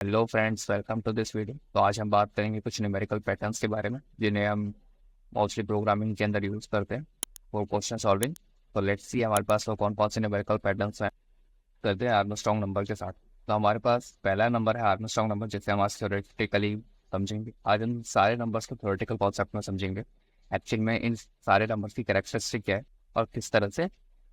Hello friends, welcome to this video. तो आज हम बात करेंगे कुछ न्यूमेरिकल पैटर्न्स के बारे में जिन्हें हम मोस्टली प्रोग्रामिंग के अंदर यूज करते हैं वो क्वेश्चन सॉल्विंग। तो लेट्स सी हमारे पास वो कौन कौन से न्यूमेरिकल पैटर्न्स हैं। करते हैं आर्मस्ट्रॉन्ग नंबर के साथ। तो हमारे पास पहला नंबर है आर्मस्ट्रॉन्ग नंबर, जिसे हम आज थ्योरेटिकली समझेंगे। आज हम सारे नंबर्स को थ्योरेटिकल कॉन्सेप्ट में समझेंगे। एक्चुअली में इन सारे नंबर्स की कैरेक्टरिस्टिक क्या है और किस तरह से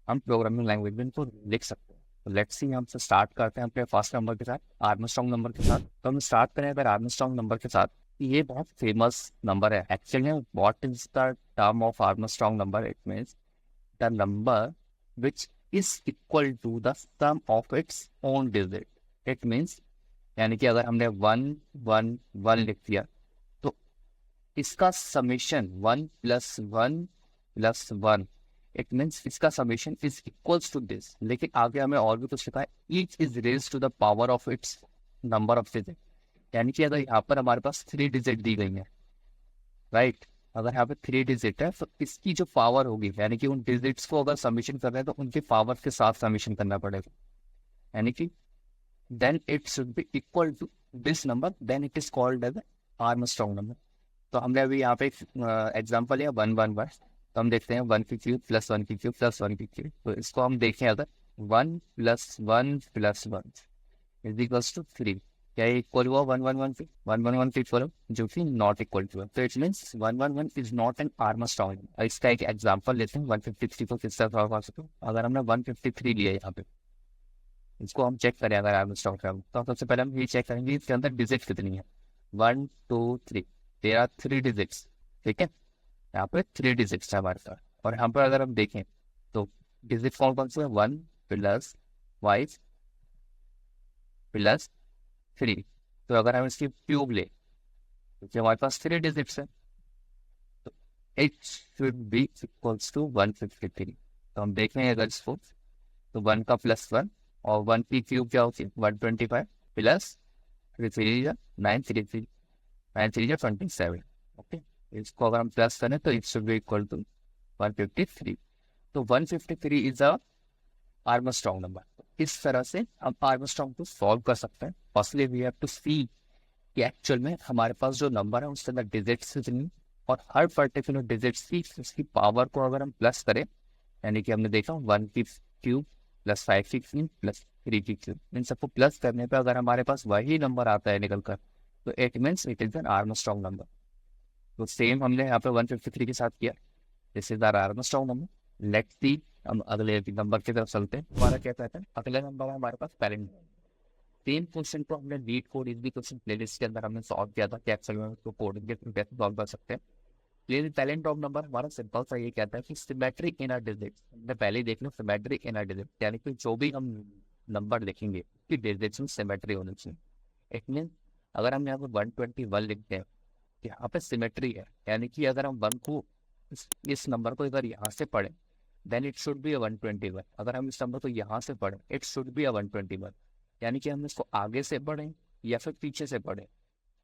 हम प्रोग्रामिंग लैंग्वेज में इनको लिख सकते हैं। तो लेट्स सी, हमसे स्टार्ट करते हैं अपने फर्स्ट नंबर के साथ, आर्मस्ट्रॉन्ग नंबर के साथ। तो हम स्टार्ट करें अगर आर्मस्ट्रॉन्ग नंबर के साथ। ये बहुत फेमस नंबर है actually. What is the term of Armstrong number? It means the number which is equal to the sum of its own digit. It means यानी कि अगर हमने वन वन वन लिख दिया तो इसका summation one plus one plus one, it means इसका summation is equals to this. लेकिन आगे हमें और भी कुछ लिखा है, each is raise to the power of its number of digit. यानी कि अगर यहाँ पर हमारे पास थ्री डिजिट दी गई है, राइट, अगर यहाँ पे थ्री डिजिट है तो इसकी जो पावर होगी, यानी कि उन डिजिट्स को अगर समीशन कर रहे हैं तो उनके पावर के साथ समीशन करना पड़ेगा। यानी कि then it should be equal to this number, then it is called as Armstrong number. तो हमने अभी यहाँ पे एग्जाम्पल लिया वन वन वन। तो हम देखते हैं वन की क्यूब प्लस वन की क्यूब प्लस वन की क्यूब। तो इसको हम देखें अगर one plus one is equals to three, क्या ये इक्वल हुआ वन वन वन के इक्वल, जो कि नॉट इक्वल टू है। तो it means one one one is not an Armstrong. इसका एक एग्जाम्पल लेते हैं, 153 को किस तरह सॉल्व कर सकते हो। अगर हमने 153 लिया यहाँ पे, इसको हम चेक करें अगर आर्मस्ट्रॉन्ग का, तो सबसे पहले हम ये चेक करेंगे इसके अंदर डिजिट कितनी है। One two three, there are three digits. ठीक है, यहाँ पे थ्री डिजिट्स है हमारे पास। और यहाँ पर अगर हम देखें तो डिजिट कौन कौन से है, one plus five plus three. तो अगर हम इसकी क्यूब ले, क्योंकि हमारे पास थ्री डिजिट्स है, तो it should be equals to 153। तो हम देख रहे हैं अगर इसको, तो वन का प्लस वन और वन की क्यूब क्या होती है 125 plus three three nine, three three nine three 27। Okay, इसको अगर हम प्लस करें तो it should be equal to 153। तो 153 इज अ आर्मस्ट्रॉन्ग नंबर। इस तरह से हम आर्मस्ट्रॉन्ग को सॉल्व कर सकते हैं। फर्स्टली वी हैव टू सी कि एक्चुअल में हमारे पास जो नंबर है उसके अंदर डिजिट्स कितनी, और हर पर्टिकुलर डिजिट्स की उसकी पावर को अगर हम प्लस करें, यानी कि हमने देखा वन की क्यूब प्लस फाइव की क्यूब प्लस थ्री की क्यूब, इन सबको प्लस करने पे अगर हमारे पास वही नंबर आता है निकल कर, तो it means it is an Armstrong number. तो सेम हमने यहाँ पे 153 के साथ किया, this is our Armstrong number. Let's see, हम अगले नंबर की तरफ चलते हैं। हमारा क्या कहता है, अगला नंबर है हमारे पास पैरेंट। सेम क्वेश्चन को हमने लीड कोड इज भी क्वेश्चन प्लेलिस्ट के अंदर हमने सॉल्व किया था कि एक्चुअली में उसको कोड के थ्रू कैसे सॉल्व कर सकते हैं। लेकिन टैलेंट ऑफ नंबर हमारा सिंपल सा ये कहता है कि सिमेट्री इन अ डिजिट। हमने पहले ही देख लो, सिमेट्री इन अ डिजिट यानी कि जो भी हम नंबर लिखेंगे उसकी डिजिट्स में सिमेट्री होनी चाहिए। इट मीन अगर हम यहाँ पे 121 लिखते हैं, यहाँ पे सिमेट्री है, यानी कि अगर हम वन को इस नंबर को अगर यहाँ से पढ़ें देन इट शुड बी 121। अगर हम इस नंबर को यहाँ से पढ़ें इट शुड बी 121। यानी कि हम इसको आगे से पढ़ें या फिर पीछे से पढ़ें,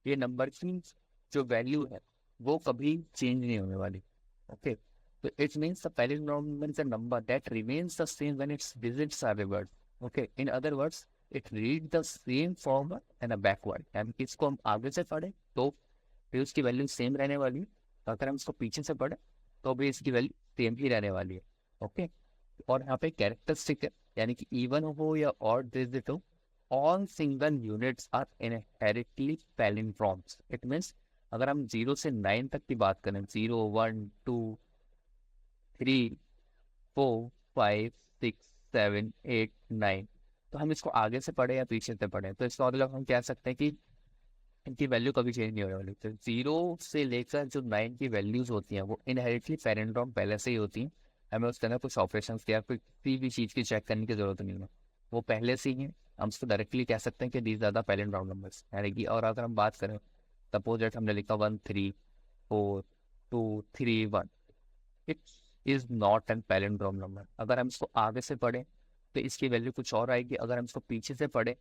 ये नंबर की जो वैल्यू है वो कभी चेंज नहीं होने वाली। ओके, तो it means the palindrome is a number that remains the same when its digits are reverse. Okay, in other words it read the same form and a backward. यानी कि इसको हम आगे से पढ़ें तो फिर उसकी वैल्यू सेम रहने वाली है, अगर हम इसको पीछे से पढ़ें तो भी इसकी वैल्यू सेम ही रहने वाली है। ओके, और यहाँ पे कैरेक्टरिस्टिक है, यानी कि इवन हो या ऑड डिजिट हो, all single units are inherently palindromes. It means अगर हम 0 से 9 तक की बात करें, 0 1 2 3 4 5 6 7 8 9, तो हम इसको आगे से पढ़े या पीछे से पढ़े तो इसका मतलब हम कह सकते हैं कि इनकी वैल्यू कभी चेंज नहीं होने वाली। तो 0 से लेकर जो 9 की वैल्यूज होती हैं वो इनहेरिटली पैलिंड्रोम पहले से ही होती हैं। हमें उसके अंदर कुछ ऑपरेशन या फिर किसी भी चीज़ की चेक करने की जरूरत नहीं है, वो पहले से ही है। हम उसको डायरेक्टली कह सकते हैं कि these are the palindrome numbers. यानी कि और अगर हम बात करें, सपोज दैट हमने लिखा 1 3 4 2 3 1, it is not an palindrome number. अगर हम इसको आगे से पढ़ें तो इसकी वैल्यू कुछ और आएगी, अगर हम इसको पीछे से पढ़ें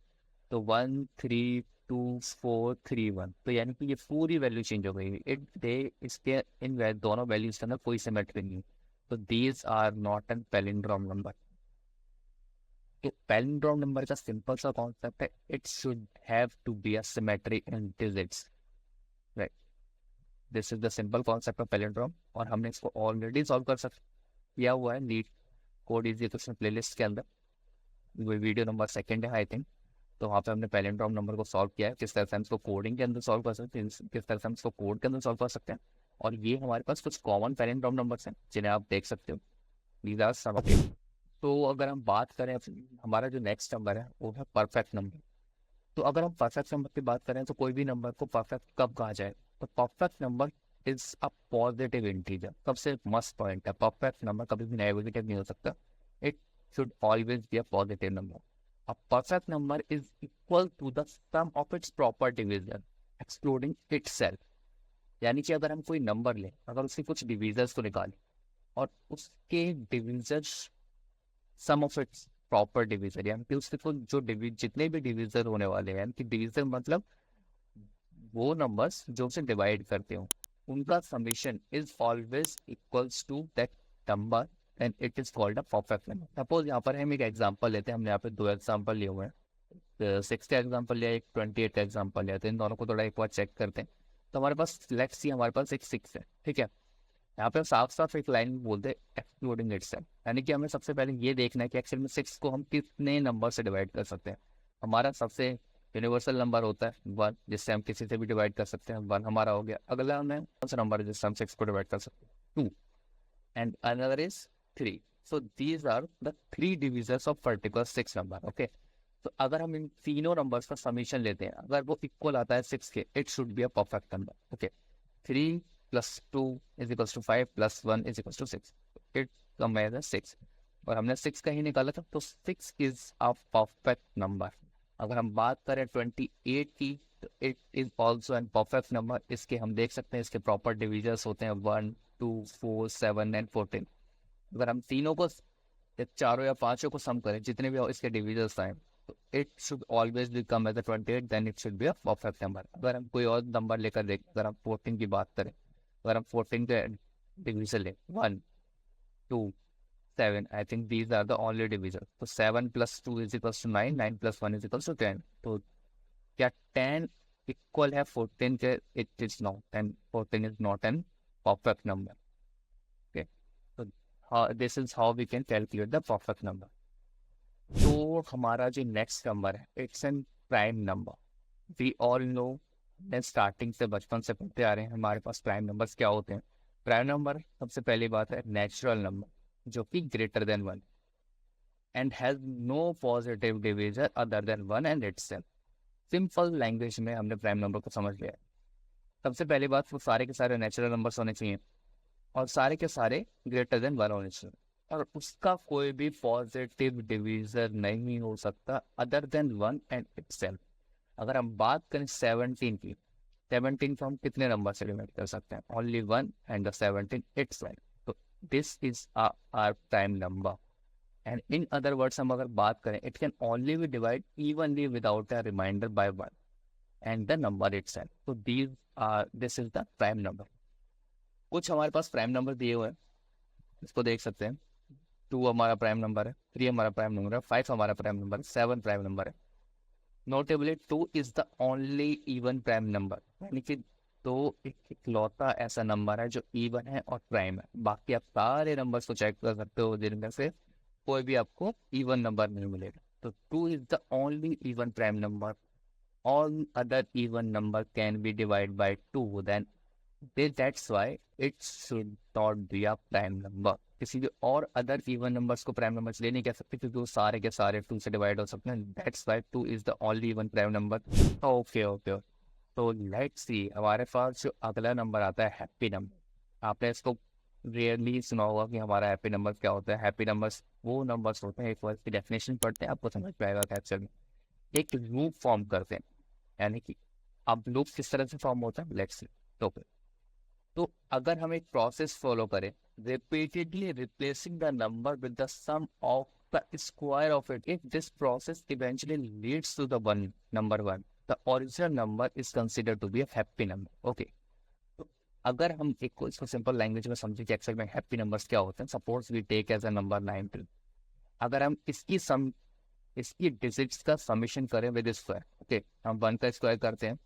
तो 1 3 2 4 3 1, तो यानी कि ये पूरी वैल्यू चेंज हो गई। इट दे इसके दोनों वैल्यूज के अंदर कोई सिमेट्री नहीं है, तो these are not an palindrome number. तो पैलिंड्रोम नंबर का सिंपल सा कॉन्सेप्ट है, it should have to be a symmetry in digits, right. This is the simple concept of palindrome, और हमने इसको ऑलरेडी सॉल्व कर किया हुआ है NeetCode easy question playlist के अंदर, वो वीडियो नंबर 2 है आई थिंक। तो वहाँ पे हमने पैलिंड्रोम नंबर को सॉल्व किया है, किस तरह से हम इसको कोडिंग के अंदर सॉल्व कर सकते हैं, किस तरह से हम इसको कोड के अंदर सॉल्व कर सकते हैं। और ये हमारे पास कुछ कॉमन पैलिंड्रोम नंबर्स हैं जिन्हें आप देख सकते हो, these are some of it. तो अगर हम बात करें, हमारा जो नेक्स्ट नंबर है वो है परफेक्ट नंबर। तो अगर हम परफेक्ट नंबर की बात करें तो कोई भी नंबर को परफेक्ट कब कहा जाए, तो perfect number is a positive integer. सबसे मस्त पॉइंट है, परफेक्ट नंबर कभी भी नेगेटिव नहीं हो सकता, it should always be a positive number. A perfect number is equal to the sum of its proper divisor, excluding itself. यानी कि अगर हम कोई नंबर लें, अगर उसके कुछ डिविजर्स को निकालें और उसके divisors sum of its proper divisor, यानी कि उसके कुछ जो जितने भी डिविजर होने वाले हैं, यानी कि डिविजर मतलब वो नंबर्स जो उसे डिवाइड करते हो, उनका summation is always equals to that number and it is called a perfect number. Suppose यहाँ पर हम एक एग्जांपल लेते हैं, हमने यहाँ पे 2 एग्जांपल लिए हुए हैं, 6 का एग्जांपल लिया, एक 28 का एग्जांपल लिया, तो इन दोनों को थोड़ा एक बार चेक करते हैं। तो हमारे पास लेट्स सी हमारे पास एक 6 है, ठीक है। यहाँ पे साफ साफ एक लाइन बोलते हैं एक्सक्लूडिंग इटसेल्फ, यानी कि हमें सबसे पहले ये देखना है कि एक्चुअल में 6 को हम कितने नंबर से डिवाइड कर सकते हैं। हमारा सबसे यूनिवर्सल नंबर होता है 1, जिससे हम किसी से भी डिवाइड कर सकते हैं, 1 हमारा हो गया। अगला हमें कौन सा नंबर है जिससे हम 6 को डिवाइड कर सकते हैं, 2, and another is 3। So these are the 3 divisors of particular 6 number, okay. तो अगर हम इन तीनों नंबर्स का समीशन लेते हैं, अगर वो इक्वल आता है 6 के, it should be a perfect number, okay. 3 + 2 = 5 + 1 = 6, it come as 6, और हमने 6 का ही निकाला था, तो 6 इज अ परफेक्ट नंबर। अगर हम बात करें 28 की, तो it is also an perfect number. इसके हम देख सकते हैं, इसके प्रॉपर डिविजर्स होते हैं 1, 2, 4, 7 एंड 14। अगर हम तीनों को या चारों या पांचों को सम करें, जितने भी इसके डिविजर्स आए, तो it should always be come as 28, then it should be a perfect number. अगर हम कोई और नंबर लेकर देखें, अगर हम 14 की बात करें, अगर हम 14 के डिविजन लें 1, 2, 7, I think these are the only division. तो 7 + 2 = 9, 9 + 1 = 10। तो क्या 10 इक्वल है 14 के? It is not, and 14 is not an perfect number, okay. तो this is how we can calculate the perfect number. तो हमारा जो नेक्स्ट नंबर है, it's an prime number. We all know, starting से बचपन से पढ़ते आ रहे हैं हमारे पास प्राइम नंबर्स क्या होते हैं। प्राइम नंबर सबसे पहली बात है नेचुरल नंबर जो कि greater than 1 and has no positive divisor other than 1 and itself. Simple language में हमने प्राइम नंबर को समझ लिया है। सबसे पहली बात, वो सारे के सारे नेचुरल नंबर्स होने चाहिए और सारे के सारे ग्रेटर देन 1 होने चाहिए, और उसका कोई भी पॉजिटिव डिवीजर नहीं हो सकता अदर देन 1 एंड इटसेल्फ। अगर हम बात करें 17 की, 17 को हम कितने नंबर से डिवाइड कर सकते हैं? Only 1 and the 17 itself. तो this is our prime number, and in other words हम अगर बात करें, it can only be divide evenly without a remainder by 1 and the number itself. तो this is the prime number. कुछ हमारे पास prime number दिए हुए हैं, इसको देख सकते हैं। 2 हमारा प्राइम नंबर है, 3 हमारा प्राइम नंबर है, 5 हमारा प्राइम नंबर है, 7 प्राइम नंबर है। Notably 2 is the only even prime number, यानी कि 2 एक इकलौता ऐसा नंबर है जो इवन है और प्राइम है। बाकी आप सारे नंबर्स को चेक कर सकते हो जिनमें से कोई भी आपको इवन नंबर नहीं मिलेगा। तो 2 is the only even prime number. All other even number can be divide by 2, then that's why it should not be a prime number। किसी भी और अदर इवन नंबर्स को प्राइम नंबर ले नहीं कह सकते, क्योंकि वो सारे के सारे 2 से डिवाइड हो सकते हैं। That's why 2 is the only even prime number. Okay okay, तो लेट्स सी हमारे पास जो अगला नंबर आता है हैप्पी नंबर। आपने इसको रेयरली सुना होगा कि हमारा हैप्पी नंबर क्या होता है। हैप्पी नंबर्स वो नंबर्स होते हैं, एक बार इसकी डेफिनेशन पढ़ते हैं, आपको समझ पाएगा कैप्चर में। एक लूप फॉर्म करते हैं, यानी कि अब लूप किस तरह से फॉर्म होता है, लेट्स सी। तो अगर हम एक प्रोसेस फॉलो करें, repeatedly replacing the number with the sum of the square of it, if this process eventually leads to the number 1, the original number is considered to be a happy number, okay। तो अगर हम एक इसको simple language में समझे कि actual में happy numbers क्या होते हैं, suppose we take as a number 9। अगर हम इसकी सम इसकी डिजिट्स का समीशन करें विद स्क्वायर। ओके, हम 1 का स्क्वायर करते हैं,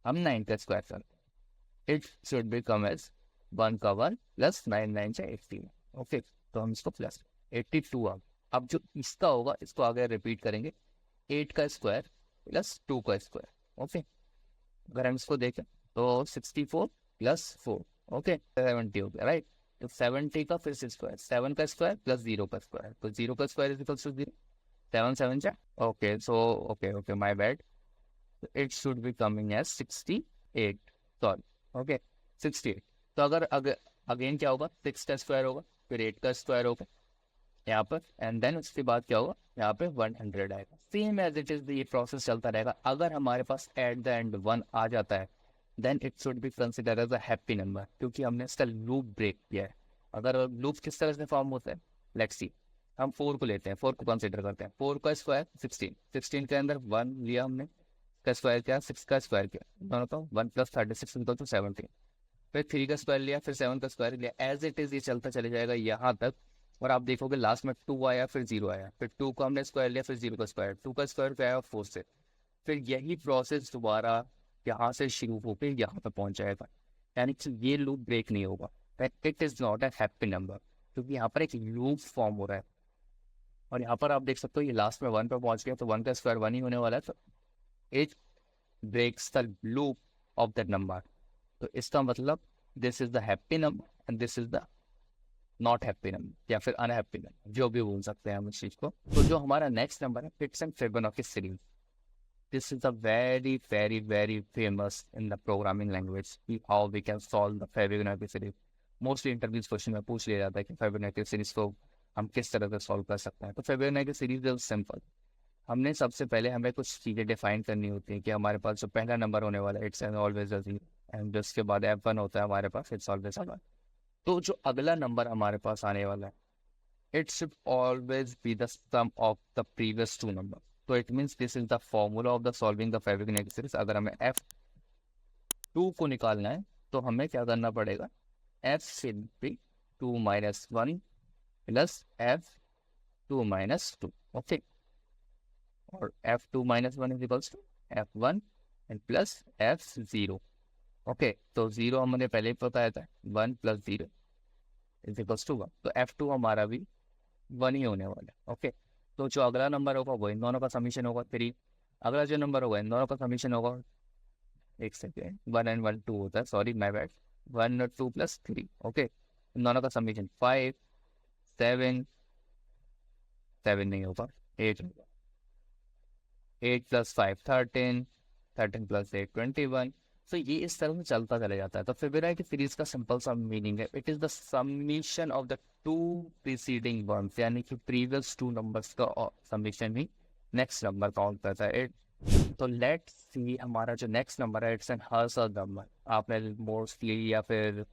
हम 9 का स्क्वायर करते हैं, इट शुड बिकम एज 1 का 1 प्लस 9 9 से 18। ओके, तो हम इसको प्लस 82 अब जो इसका होगा इसको आगे रिपीट करेंगे, 8 का स्क्वायर प्लस 2 का स्क्वायर। ओके, अगर हम इसको देखें तो 64 प्लस 4, ओके 70 हो गया, राइट। तो 70 का फिर से स्क्वायर, 7 का स्क्वायर प्लस 0 का स्क्वायर, तो 0 का स्क्वायर इज इक्वल्स टू 0, 7 7 जा, okay so okay okay my bad, it should be coming as 68, sorry, okay 68। तो अगर अगेन क्या होगा, 6 का स्क्वायर होगा, फिर 8 का स्क्वायर होगा यहाँ पर, एंड देन उसके बाद क्या होगा, यहाँ पे 100 आएगा। सेम एज इट इज ये प्रोसेस चलता रहेगा। अगर हमारे पास एट द एंड 1 आ जाता है then it should be consider as a happy number, क्योंकि हमने इसका लूप ब्रेक किया है। अगर लूप किस तरह से फॉर्म होता है, लेट्स सी, हम 4 को लेते हैं, 4 को कंसिडर करते हैं, 4 का स्क्वायर 16, 16 के अंदर 1 लिया हमने, का स्क्वायर किया, 6 का स्क्वायर किया, दोनों का 1 प्लस 36 इक्वल टू 17, फिर 3 का स्क्वायर लिया, फिर 7 का स्क्वायर लिया, एज इट इज ये चलता चले जाएगा यहाँ तक। और आप देखोगे लास्ट में 2 आया, फिर 0 आया, फिर 2 को हमने स्क्वायर लिया, फिर 0 का स्क्वायर, 2 का स्क्वायर पे आया 4 से, फिर यही प्रोसेस दोबारा यहाँ से शुरू होकर यहाँ पे पहुंच जाएगा, यानी कि ये लूप ब्रेक नहीं होगा। It is not a happy number, क्योंकि यहाँ पर एक लूप फॉर्म हो रहा है। और यहाँ पर आप देख सकते हो ये लास्ट में 1 पे पहुंच गया, तो 1 का स्क्वायर 1 ही होने वाला है, तो it breaks the loop of that number. तो इसका मतलब this is the happy number and this is the not happy number, या फिर अनहैप्पी नंबर, जो भी बोल सकते हैं हम इस चीज को। तो जो हमारा नेक्स्ट नंबर है, fits and Fibonacci series, this is a very very very famous in the programming language, how we can solve the Fibonacci series. Mostly interviews question में पूछ लिया जाता है कि फिबोनाची सीरीज को हम किस तरह से सॉल्व कर सकते हैं। तो फिबोनाची सीरीज इज सिंपल। हमने सबसे पहले हमें कुछ चीजें डिफाइन करनी होती है कि हमारे पास जो पहला नंबर होने वाला है it's always a zero, and जिसके बाद F1 होता है हमारे पास, इट्स ऑलवेज अ 1। तो जो अगला नंबर हमारे पास आने वाला है it should always be the sum of the previous two number. तो it means this is the formula of the solving the Fibonacci series. अगर हमें F2 को निकालना है तो हमें क्या करना पड़ेगा, F should be 2 minus 1 plus F2 minus 2, ओके, और F2 minus 1 is equals to F1 and plus F0। Okay, तो 0 हमने पहले ही बताया था, 1 प्लस 0 इज इक्वल्स टू 1, तो F2 हमारा भी 1 ही होने वाला है। ओके, तो जो अगला नंबर होगा वो इन दोनों का समीशन होगा 3, अगला जो नंबर होगा इन दोनों का समीशन होगा, एक सेकेंड, 1 एंड 1 2 होता है, सॉरी माय बैड, 1 और 2 प्लस 3, ओके, इन दोनों का समीशन 5 7, 7 नहीं होगा, 8 होगा, 8 प्लस 5 13, 13 प्लस 8 21। तो ये इस तरह से चलता चला जाता है। तो फिबोनाची सीरीज का सिंपल सा मीनिंग है, it is the summation of the two preceding ones, यानी कि प्रीवियस टू नंबर्स का समीशन ही नेक्स्ट नंबर काउंट करता है। तो लेट्स सी हमारा जो नेक्स्ट नंबर है इट्स एन हर्ट्ज नंबर। आपने मोस्टली या फिर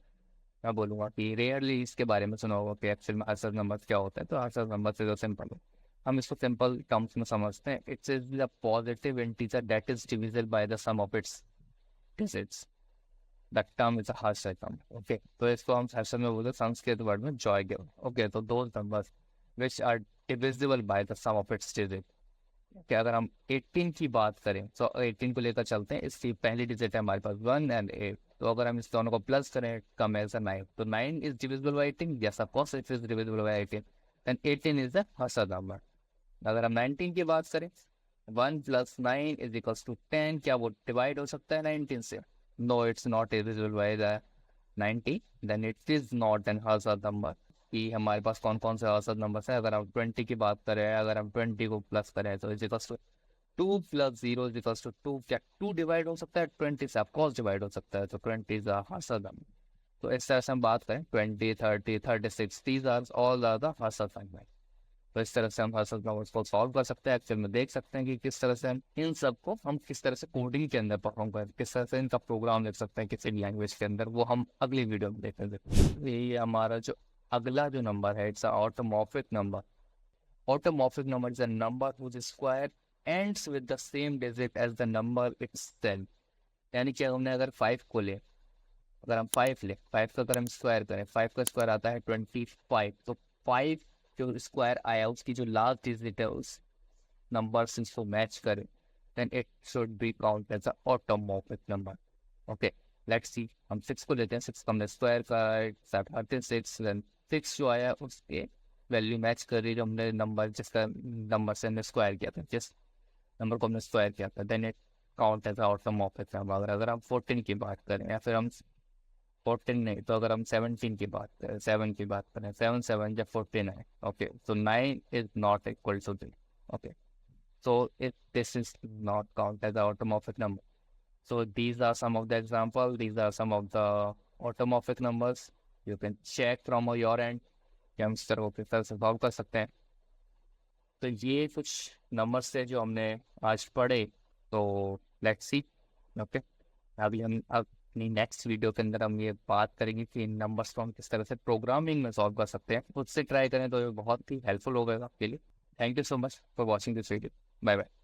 मैं बोलूंगा कि रेयरली इसके बारे में सुना होगा कि एक्चुअल में हर्ट्ज नंबर क्या होता है। तो हर्ट्ज नंबर से जो सिंपल है, हम इसको सिंपल टर्म्स में समझते हैं, it's is the positive integer that is divisible by the sum of its digits, that term is a हर्ट्ज टर्म। ओके, तो इसको हम हर्ट्ज में बोलते हैं, संस्कृत वर्ड में जॉय गिव। ओके, तो those numbers which are divisible by the sum of its digit. कि अगर हम 18 की बात करें तो 18 को लेकर चलते हैं, इसकी पहली डिजिट है हमारे पास 1 एंड 8, तो अगर हम इस दोनों को प्लस करें कम एज 9, तो 9 is divisible by 18, yes of course it is divisible by 18, then 18 is the हर्ट्ज नंबर। अगर हम 19 की बात करें, 1 प्लस 9 इज इक्वल्स टू 10, क्या वो डिवाइड हो सकता है 19 से? No, it's not divisible by the 90, then it is not an हर्ट्ज नंबर। कि हमारे पास कौन कौन से औसत नंबर है, अगर हम 20 की बात करें, अगर हम 20 को प्लस करें तो is equals to 2 plus 0 is equals to 2, क्या 2 डिवाइड हो सकता है 20 से? ऑफकोर्स डिवाइड हो सकता है, तो 20 इज अ औसत नंबर। तो इस तरह से हम बात करें 20 30 36, these are all are the औसत नंबर। तो इस तरह से हम औसत नंबर्स को सॉल्व कर सकते हैं, एक्चुअल में देख सकते हैं कि किस तरह से हम इन सबको हम किस तरह से कोडिंग के अंदर परफॉर्म करें, किस तरह से इनका प्रोग्राम लिख सकते हैं किसी लैंग्वेज के अंदर, वो हम अगली वीडियो में देखेंगे। ये हमारा जो अगला जो नंबर है it's automorphic number. Automorphic number is a number whose square ends with the same digit as the number itself. यानी कि हमने अगर 5 को ले, अगर हम 5 ले, 5 का अगर हम स्क्वायर करें, 5 का स्क्वायर आता है 25, तो 5 जो स्क्वायर आया उसकी जो लास्ट डिजिट है numbers इसको मैच करे, then it should be count as a automorphic number. Okay, let's see. हम 6 को लेते हैं, 6 का हमने स्क्वायर का 36, then 6 जो आया उसके वैल्यू मैच कर रही जो हमने नंबर जिसका नंबर से हमने स्क्वायर किया था, जिस नंबर को हमने स्क्वायर किया था, then it count as automorphic number. अगर हम 14 की बात करें, या फिर हम 14 नहीं तो अगर हम 17 की बात करें, 7 की बात करें, 7 7 जब 14 है, okay, so 9 is not equal to 3. Okay, so this is not count as an automorphic number. So these are some of the example, these are some of the automorphic numbers. You can check from your end कि हम इस तरह के तरह से solve कर सकते हैं. तो ये कुछ नंबर्स थे जो हमने आज पढ़े. तो लेट्स सी. ओके, अभी हम अपनी नेक्स्ट वीडियो के अंदर हम ये बात करेंगे कि इन नंबर्स को हम किस तरह से प्रोग्रामिंग में सॉल्व कर सकते हैं. खुद से ट्राई करें तो ये बहुत ही हेल्पफुल होगा आपके लिए. Thank you so much for watching this video. Bye bye.